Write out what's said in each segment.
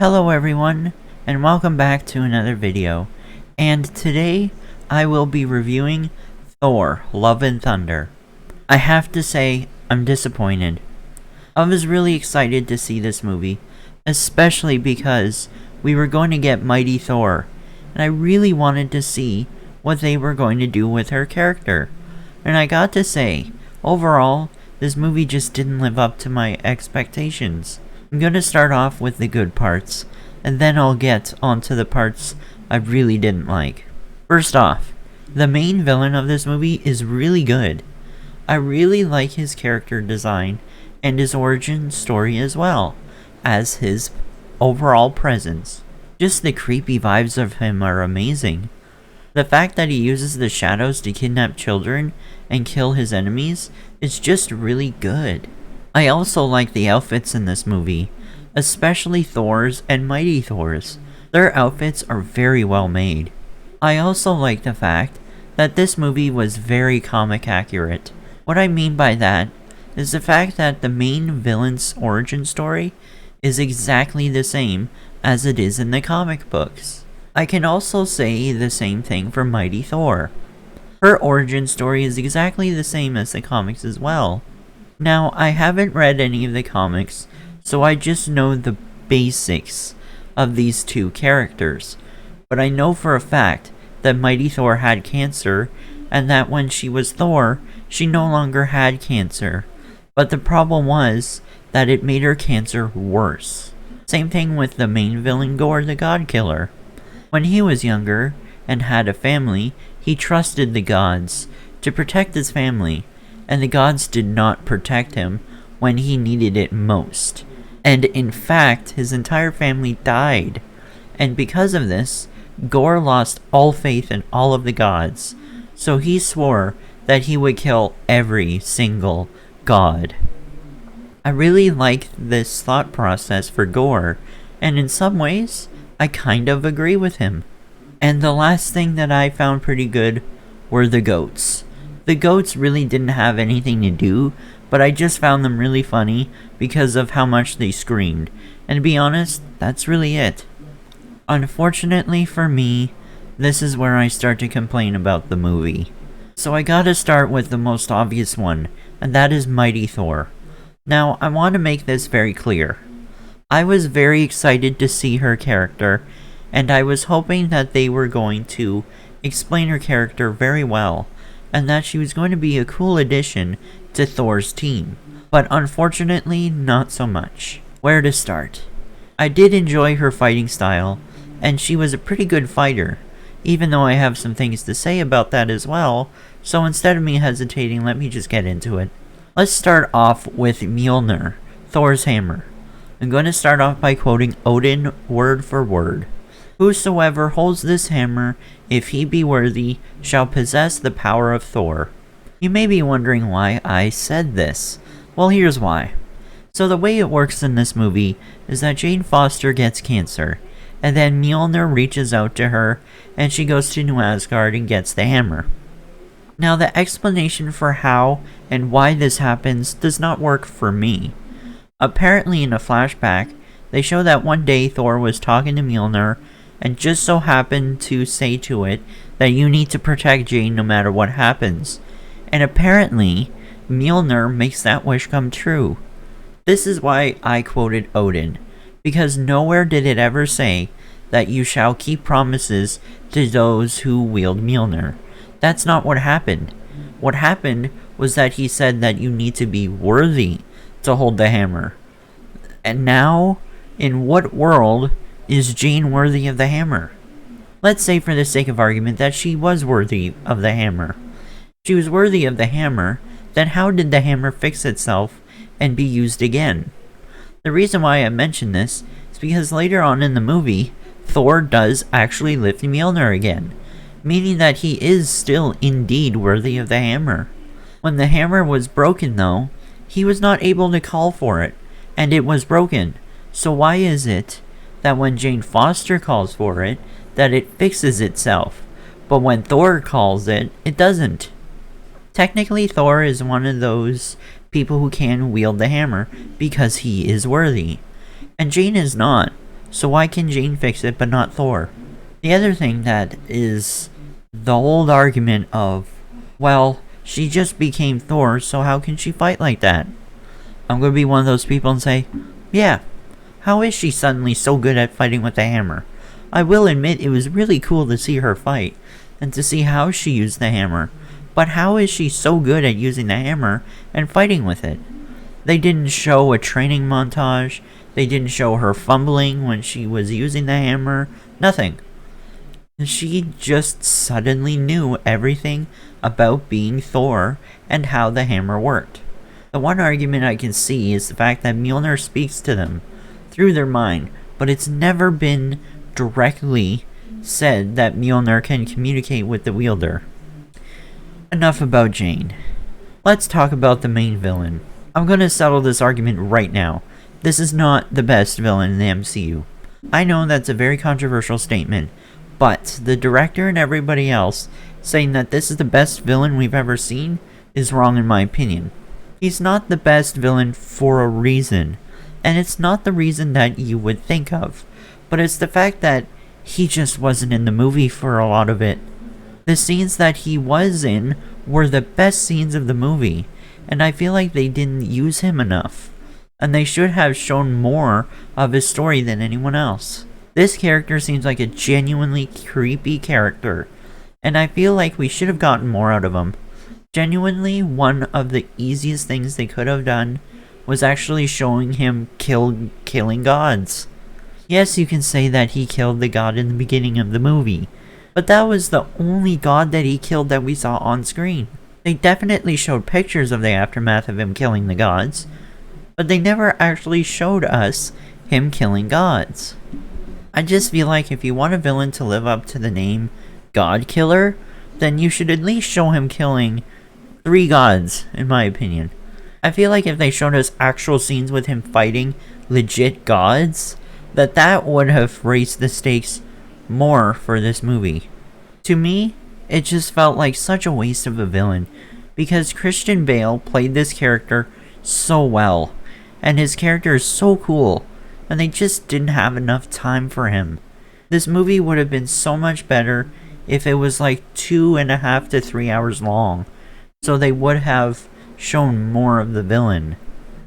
Hello everyone, and welcome back to another video, and today I will be reviewing Thor Love and Thunder. I have to say, I'm disappointed. I was really excited to see this movie, especially because we were going to get Mighty Thor, and I really wanted to see what they were going to do with her character. And I got to say, overall, this movie just didn't live up to my expectations. I'm going to start off with the good parts, and then I'll get onto the parts I really didn't like. First off, the main villain of this movie is really good. I really like his character design and his origin story as well as his overall presence. Just the creepy vibes of him are amazing. The fact that he uses the shadows to kidnap children and kill his enemies is just really good. I also like the outfits in this movie, especially Thor's and Mighty Thor's. Their outfits are very well made. I also like the fact that this movie was very comic accurate. What I mean by that is the fact that the main villain's origin story is exactly the same as it is in the comic books. I can also say the same thing for Mighty Thor. Her origin story is exactly the same as the comics as well. Now, I haven't read any of the comics, so I just know the basics of these two characters. But I know for a fact that Mighty Thor had cancer, and that when she was Thor, she no longer had cancer. But the problem was that it made her cancer worse. Same thing with the main villain Gorr the God Killer. When he was younger and had a family, he trusted the gods to protect his family. And the gods did not protect him when he needed it most. And in fact, his entire family died. And because of this, Gorr lost all faith in all of the gods. So he swore that he would kill every single god. I really like this thought process for Gorr, and in some ways, I kind of agree with him. And the last thing that I found pretty good were the goats. The goats really didn't have anything to do, but I just found them really funny because of how much they screamed. And to be honest, that's really it. Unfortunately for me, this is where I start to complain about the movie. So I gotta start with the most obvious one, and that is Mighty Thor. Now, I want to make this very clear. I was very excited to see her character, and I was hoping that they were going to explain her character very well, and that she was going to be a cool addition to Thor's team. But unfortunately, not so much. Where to start? I did enjoy her fighting style, and she was a pretty good fighter, even though I have some things to say about that as well, so instead of me hesitating, let me just get into it. Let's start off with Mjolnir, Thor's hammer. I'm going to start off by quoting Odin word for word. Whosoever holds this hammer, if he be worthy, shall possess the power of Thor. You may be wondering why I said this. Well, here's why. So the way it works in this movie is that Jane Foster gets cancer, and then Mjolnir reaches out to her, and she goes to New Asgard and gets the hammer. Now the explanation for how and why this happens does not work for me. Apparently in a flashback, they show that one day Thor was talking to Mjolnir, and just so happened to say to it that you need to protect Jane no matter what happens. And apparently, Mjolnir makes that wish come true. This is why I quoted Odin, because nowhere did it ever say that you shall keep promises to those who wield Mjolnir. That's not what happened. What happened was that he said that you need to be worthy to hold the hammer. And now, in what world is Jane worthy of the hammer? Let's say for the sake of argument that she was worthy of the hammer. If she was worthy of the hammer, then how did the hammer fix itself and be used again? The reason why I mention this is because later on in the movie, Thor does actually lift Mjolnir again, meaning that he is still indeed worthy of the hammer. When the hammer was broken though, he was not able to call for it, and it was broken. So why is it that when Jane Foster calls for it, that it fixes itself, but when Thor calls it, it doesn't? Technically, Thor is one of those people who can wield the hammer because he is worthy, and Jane is not. So why can Jane fix it but not Thor? The other thing that is the old argument of, well, she just became Thor, so how can she fight like that? I'm going to be one of those people and say, yeah, how is she suddenly so good at fighting with the hammer? I will admit it was really cool to see her fight, and to see how she used the hammer, but how is she so good at using the hammer and fighting with it? They didn't show a training montage, they didn't show her fumbling when she was using the hammer, nothing. She just suddenly knew everything about being Thor and how the hammer worked. The one argument I can see is the fact that Mjolnir speaks to them through their mind, but it's never been directly said that Mjolnir can communicate with the wielder. Enough about Jane. Let's talk about the main villain. I'm gonna settle this argument right now. This is not the best villain in the MCU. I know that's a very controversial statement, but the director and everybody else saying that this is the best villain we've ever seen is wrong in my opinion. He's not the best villain for a reason, and it's not the reason that you would think of, but it's the fact that he just wasn't in the movie for a lot of it. The scenes that he was in were the best scenes of the movie, and I feel like they didn't use him enough, and they should have shown more of his story than anyone else. This character seems like a genuinely creepy character, and I feel like we should have gotten more out of him. Genuinely, one of the easiest things they could have done was actually showing him killing gods. Yes, you can say that he killed the god in the beginning of the movie, but that was the only god that he killed that we saw on screen. They definitely showed pictures of the aftermath of him killing the gods, but they never actually showed us him killing gods. I just feel like if you want a villain to live up to the name God Killer, then you should at least show him killing 3 gods, in my opinion. I feel like if they showed us actual scenes with him fighting legit gods, that would have raised the stakes more for this movie. To me, it just felt like such a waste of a villain, because Christian Bale played this character so well, and his character is so cool, and they just didn't have enough time for him. This movie would have been so much better if it was like 2.5 to 3 hours long, so they would have shown more of the villain.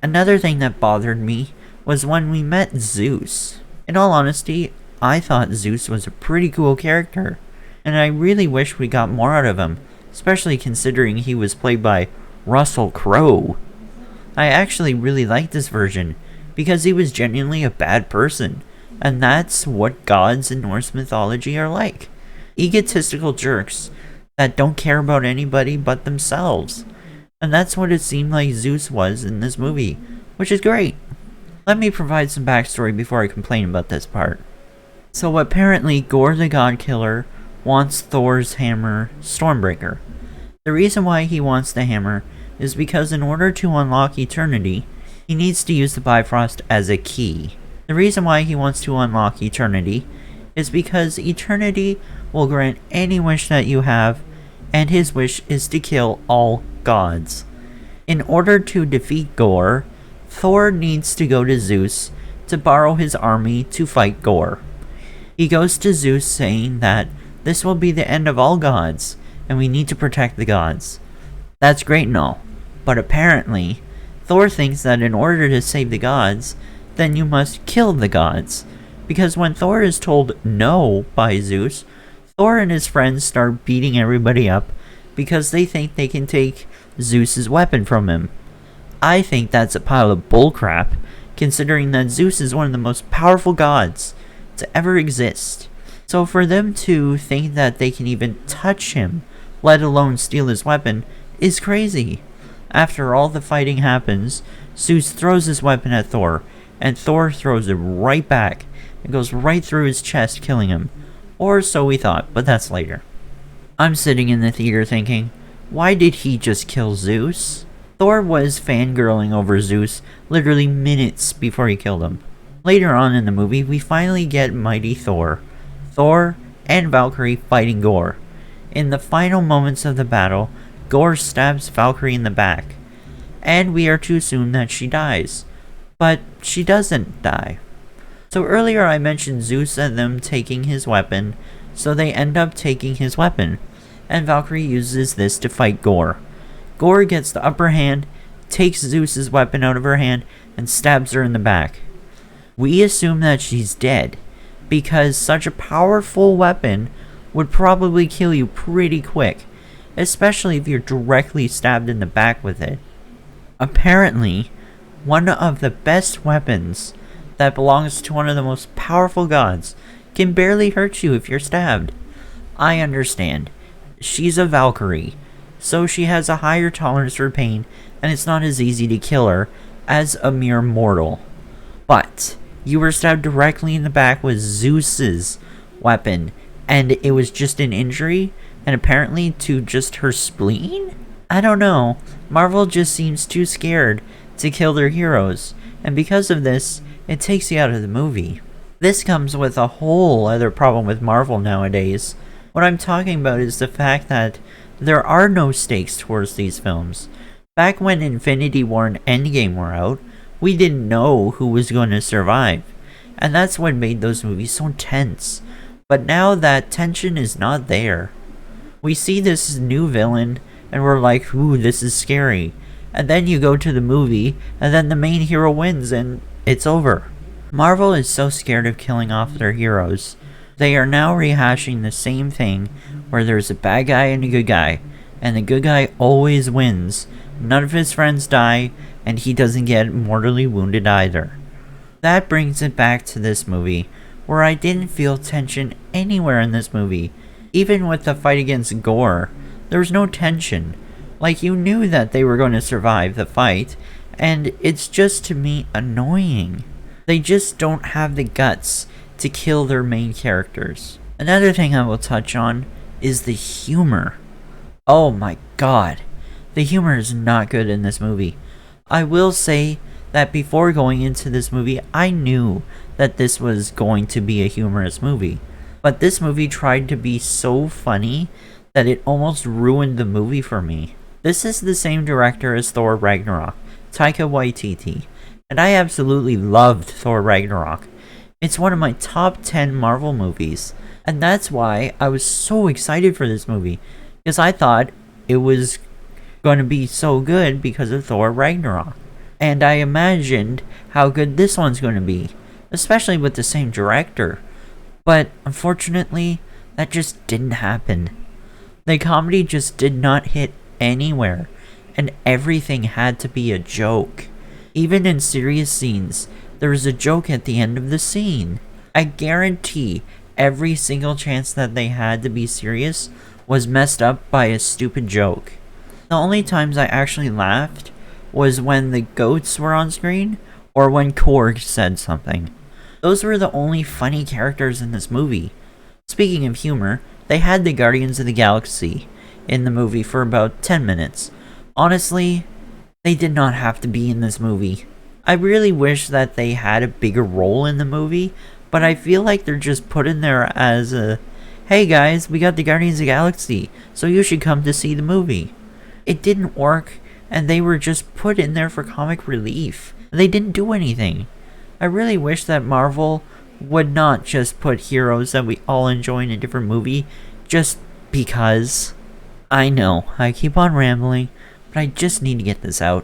Another thing that bothered me was when we met Zeus. In all honesty, I thought Zeus was a pretty cool character, and I really wish we got more out of him, especially considering he was played by Russell Crowe. I actually really liked this version, because he was genuinely a bad person, and that's what gods in Norse mythology are like. Egotistical jerks that don't care about anybody but themselves. And that's what it seemed like Zeus was in this movie, which is great. Let me provide some backstory before I complain about this part. So apparently Gorr the God Killer wants Thor's hammer, Stormbreaker. The reason why he wants the hammer is because in order to unlock Eternity, he needs to use the Bifrost as a key. The reason why he wants to unlock Eternity is because Eternity will grant any wish that you have, and his wish is to kill all gods. In order to defeat Gorr, Thor needs to go to Zeus to borrow his army to fight Gorr. He goes to Zeus saying that this will be the end of all gods, and we need to protect the gods. That's great and all, but apparently, Thor thinks that in order to save the gods, then you must kill the gods. Because when Thor is told no by Zeus, Thor and his friends start beating everybody up because they think they can take Zeus's weapon from him. I think that's a pile of bullcrap, considering that Zeus is one of the most powerful gods to ever exist. So for them to think that they can even touch him, let alone steal his weapon, is crazy. After all the fighting happens, Zeus throws his weapon at Thor, and Thor throws it right back. It goes right through his chest, killing him. Or so we thought, but that's later. I'm sitting in the theater thinking, why did he just kill Zeus? Thor was fangirling over Zeus literally minutes before he killed him. Later on in the movie, we finally get Mighty Thor. Thor and Valkyrie fighting Gorr. In the final moments of the battle, Gorr stabs Valkyrie in the back, and we are to assume that she dies. But she doesn't die. So earlier I mentioned Zeus and them taking his weapon, so they end up taking his weapon, and Valkyrie uses this to fight Gore. Gore gets the upper hand, takes Zeus's weapon out of her hand, and stabs her in the back. We assume that she's dead, because such a powerful weapon would probably kill you pretty quick, especially if you're directly stabbed in the back with it. Apparently, one of the best weapons that belongs to one of the most powerful gods can barely hurt you if you're stabbed. I understand. She's a Valkyrie, so she has a higher tolerance for pain, and it's not as easy to kill her as a mere mortal. But you were stabbed directly in the back with Zeus's weapon, and it was just an injury, and apparently to just her spleen? I don't know. Marvel just seems too scared to kill their heroes, and because of this, it takes you out of the movie. This comes with a whole other problem with Marvel nowadays. What I'm talking about is the fact that there are no stakes towards these films. Back when Infinity War and Endgame were out, we didn't know who was going to survive, and that's what made those movies so tense. But now that tension is not there. We see this new villain, and we're like, ooh, this is scary. And then you go to the movie, and then the main hero wins, and it's over. Marvel is so scared of killing off their heroes. They are now rehashing the same thing, where there's a bad guy and a good guy, and the good guy always wins. None of his friends die, and he doesn't get mortally wounded either. That brings it back to this movie, where I didn't feel tension anywhere in this movie. Even with the fight against Gore, there was no tension. Like, you knew that they were going to survive the fight, and it's just, to me, annoying. They just don't have the guts to kill their main characters. Another thing I will touch on is the humor. Oh my god. The humor is not good in this movie. I will say that before going into this movie, I knew that this was going to be a humorous movie. But this movie tried to be so funny that it almost ruined the movie for me. This is the same director as Thor Ragnarok, Taika Waititi, and I absolutely loved Thor Ragnarok. It's one of my top 10 Marvel movies, and that's why I was so excited for this movie, because I thought it was going to be so good because of Thor Ragnarok. And I imagined how good this one's going to be, especially with the same director. But unfortunately, that just didn't happen. The comedy just did not hit anywhere, and everything had to be a joke. Even in serious scenes, there was a joke at the end of the scene. I guarantee every single chance that they had to be serious was messed up by a stupid joke. The only times I actually laughed was when the goats were on screen, or when Korg said something. Those were the only funny characters in this movie. Speaking of humor, they had the Guardians of the Galaxy in the movie for about 10 minutes. Honestly, they did not have to be in this movie. I really wish that they had a bigger role in the movie, but I feel like they're just put in there as a, hey guys, we got the Guardians of the Galaxy, so you should come to see the movie. It didn't work, and they were just put in there for comic relief. They didn't do anything. I really wish that Marvel would not just put heroes that we all enjoy in a different movie just because. I know, I keep on rambling, but I just need to get this out.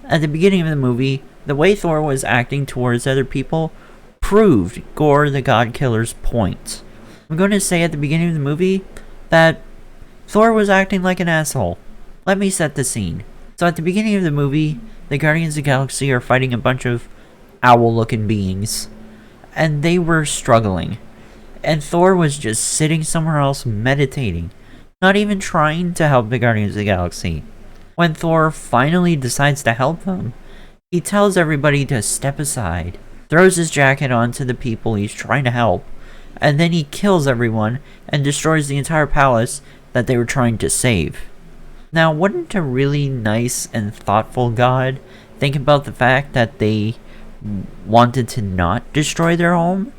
At the beginning of the movie, the way Thor was acting towards other people proved Gore the God Killer's point. I'm going to say at the beginning of the movie that Thor was acting like an asshole. Let me set the scene. So at the beginning of the movie, the Guardians of the Galaxy are fighting a bunch of owl-looking beings, and they were struggling. And Thor was just sitting somewhere else meditating, not even trying to help the Guardians of the Galaxy. When Thor finally decides to help them, he tells everybody to step aside, throws his jacket onto the people he's trying to help, and then he kills everyone and destroys the entire palace that they were trying to save. Now, wouldn't a really nice and thoughtful God think about the fact that they wanted to not destroy their home,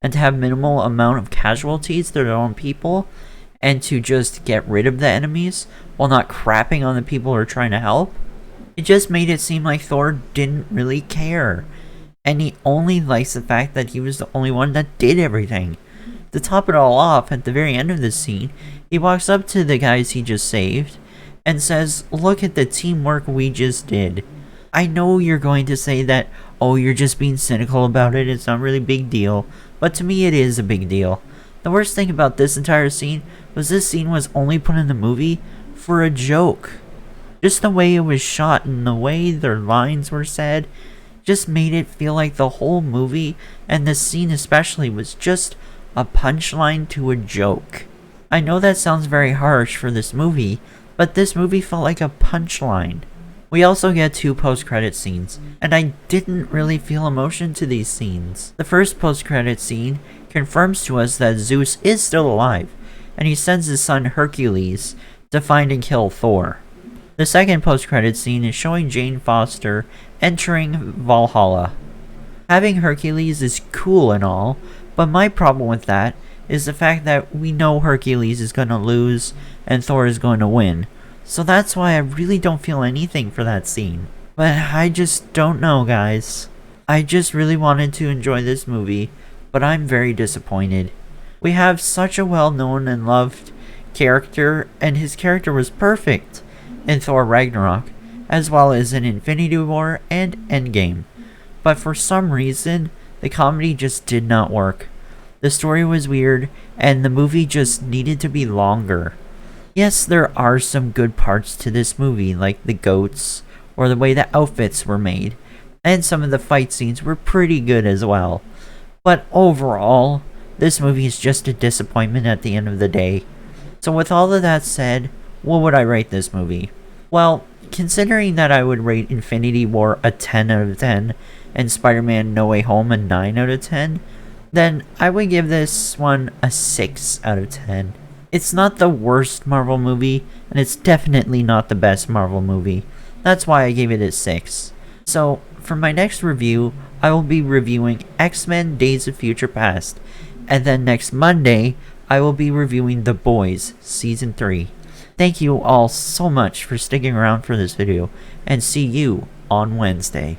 and to have minimal amount of casualties to their own people, and to just get rid of the enemies while not crapping on the people who are trying to help? It just made it seem like Thor didn't really care. and he only likes the fact that he was the only one that did everything. To top it all off, at the very end of the scene, he walks up to the guys he just saved and says, "Look at the teamwork we just did." I know you're going to say that, oh, you're just being cynical about it, it's not really a big deal, but to me it is a big deal. The worst thing about this entire scene was this scene was only put in the movie for a joke. Just the way it was shot and the way their lines were said just made it feel like the whole movie, and this scene especially, was just a punchline to a joke. I know that sounds very harsh for this movie, but this movie felt like a punchline. We also get 2 post-credit scenes, and I didn't really feel emotion to these scenes. The first post-credit scene confirms to us that Zeus is still alive, and he sends his son Hercules to find and kill Thor. The second post-credit scene is showing Jane Foster entering Valhalla. Having Hercules is cool and all, but my problem with that is the fact that we know Hercules is going to lose and Thor is going to win. So that's why I really don't feel anything for that scene. But I just don't know, guys. I just really wanted to enjoy this movie, but I'm very disappointed. We have such a well-known and loved character, and his character was perfect in Thor Ragnarok, as well as in Infinity War and Endgame. But for some reason, the comedy just did not work. The story was weird, and the movie just needed to be longer. Yes, there are some good parts to this movie, like the goats, or the way the outfits were made, and some of the fight scenes were pretty good as well. But overall, this movie is just a disappointment at the end of the day. So with all of that said, what would I rate this movie? Well, considering that I would rate Infinity War a 10 out of 10, and Spider-Man No Way Home a 9 out of 10, then I would give this one a 6 out of 10. It's not the worst Marvel movie, and it's definitely not the best Marvel movie. That's why I gave it a 6. So, for my next review, I will be reviewing X-Men Days of Future Past, and then next Monday, I will be reviewing The Boys Season 3. Thank you all so much for sticking around for this video, and see you on Wednesday.